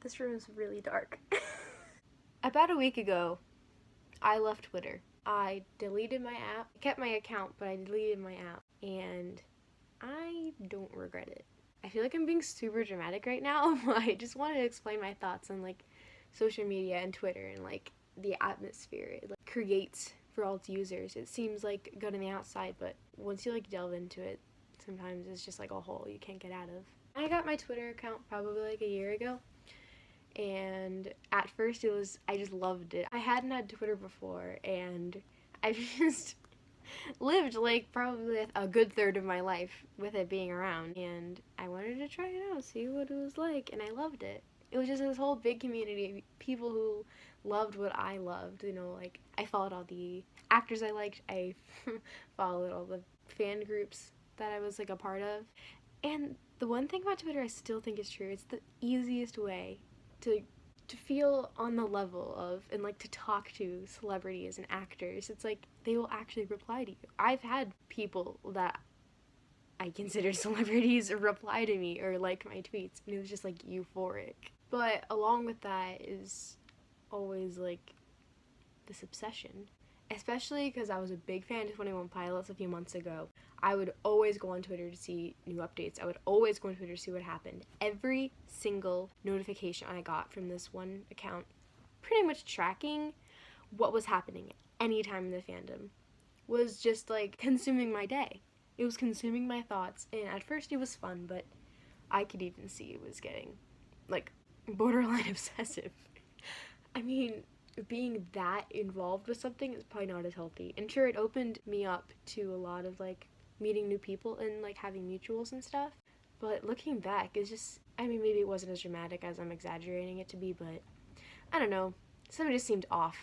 This room is really dark. About a week ago, I left Twitter. I deleted my app. I kept my account, but I deleted my app. And I don't regret it. I feel like I'm being super dramatic right now. I just wanted to explain my thoughts on like social media and Twitter and like the atmosphere it like creates for all its users. It seems like good on the outside, but once you like delve into it, sometimes it's just like a hole you can't get out of. I got my Twitter account probably like a year ago, and at first I just loved it. I hadn't had Twitter before, and I just lived like probably a good third of my life with it being around, and I wanted to try it out, see what it was like, and I loved it. It was just this whole big community of people who loved what I loved, like I followed all the actors I liked, I followed all the fan groups that I was like a part of. And the one thing about Twitter I still think is true, it's the easiest way to feel on the level of and like to talk to celebrities and actors. It's like they will actually reply to you. I've had people that I consider celebrities reply to me or like my tweets, and it was just like euphoric. But along with that is always like this obsession, especially because I was a big fan of 21 Pilots a few months ago. I would always go on Twitter to see new updates. I would always go on Twitter to see what happened. Every single notification I got from this one account, pretty much tracking what was happening anytime in the fandom, was just like consuming my day. It was consuming my thoughts, and at first it was fun, but I could even see it was getting like borderline obsessive. I mean, being that involved with something is probably not as healthy. And sure, it opened me up to a lot of like meeting new people and like having mutuals and stuff. But looking back, it's just, I mean, maybe it wasn't as dramatic as I'm exaggerating it to be, but I don't know. Something just seemed off.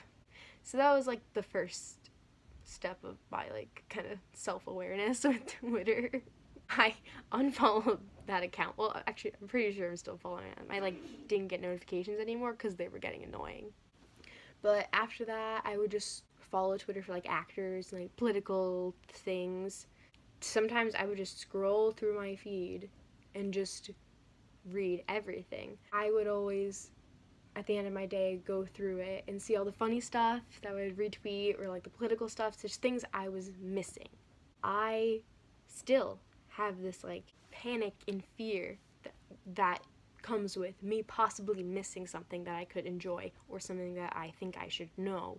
So that was like the first step of my like kind of self-awareness with Twitter. I unfollowed that account. Well, actually, I'm pretty sure I'm still following them. I like didn't get notifications anymore because they were getting annoying. But after that, I would just follow Twitter for like actors and like political things. Sometimes I would just scroll through my feed and just read everything. I would always, at the end of my day, go through it and see all the funny stuff that I would retweet or like the political stuff, just things I was missing. I still have this like panic and fear that comes with me possibly missing something that I could enjoy or something that I think I should know.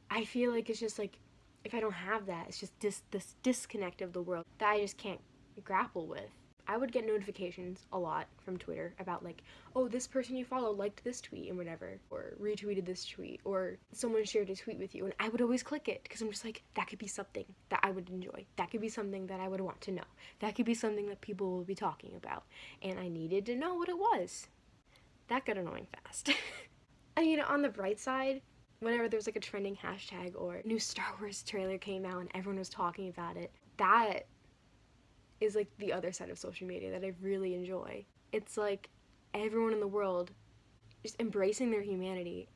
I feel like it's just like, if I don't have that, it's just this disconnect of the world that I just can't grapple with. I would get notifications a lot from Twitter about like, oh, this person you follow liked this tweet and whatever, or retweeted this tweet, or someone shared a tweet with you, and I would always click it because I'm just like, that could be something that I would enjoy. That could be something that I would want to know. That could be something that people will be talking about, and I needed to know what it was. That got annoying fast. I mean, on the bright side, whenever there's like a trending hashtag or a new Star Wars trailer came out and everyone was talking about it, that is like the other side of social media that I really enjoy. It's like everyone in the world just embracing their humanity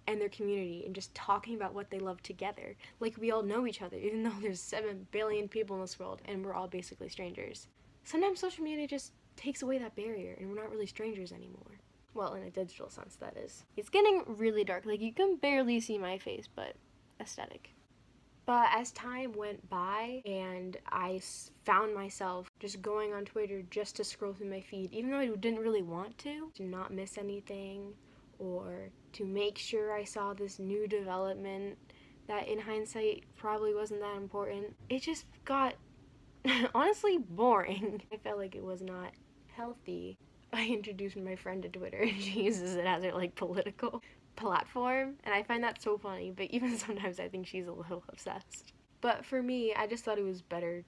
and their community and just talking about what they love together. Like we all know each other, even though there's 7 billion people in this world and we're all basically strangers. Sometimes social media just takes away that barrier and we're not really strangers anymore. Well, in a digital sense, that is. It's getting really dark. Like, you can barely see my face, but aesthetic. But as time went by and I found myself just going on Twitter just to scroll through my feed, even though I didn't really want to not miss anything or to make sure I saw this new development that in hindsight probably wasn't that important, it just got honestly boring. I felt like it was not healthy. I introduced my friend to Twitter and she uses it as her like political platform, and I find that so funny, but even sometimes I think she's a little obsessed. But for me, I just thought it was better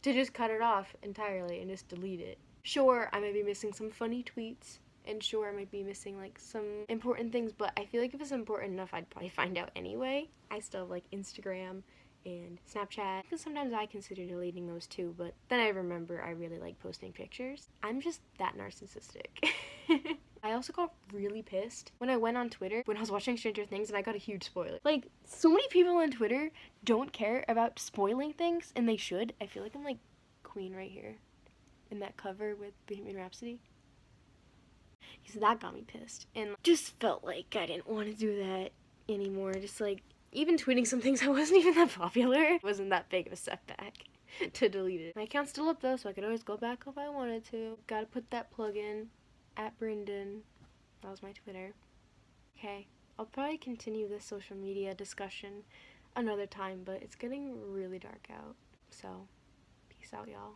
to just cut it off entirely and just delete it. Sure, I might be missing some funny tweets, and sure, I might be missing like some important things, but I feel like if it's important enough, I'd probably find out anyway. I still have like Instagram and Snapchat, because sometimes I consider deleting those too, but then I remember I really like posting pictures. I'm just that narcissistic. I also got really pissed when I went on Twitter when I was watching Stranger Things and I got a huge spoiler. Like, so many people on Twitter don't care about spoiling things, and they should. I feel like I'm like Queen right here in that cover with Bohemian Rhapsody. because that got me pissed. And just felt like I didn't want to do that anymore. Just like, even tweeting some things I wasn't even that popular. It wasn't that big of a setback to delete it. My account's still up though, so I could always go back if I wanted to. Gotta put that plug in, at Brendan. That was my Twitter. Okay, I'll probably continue this social media discussion another time, but it's getting really dark out. So, peace out, y'all.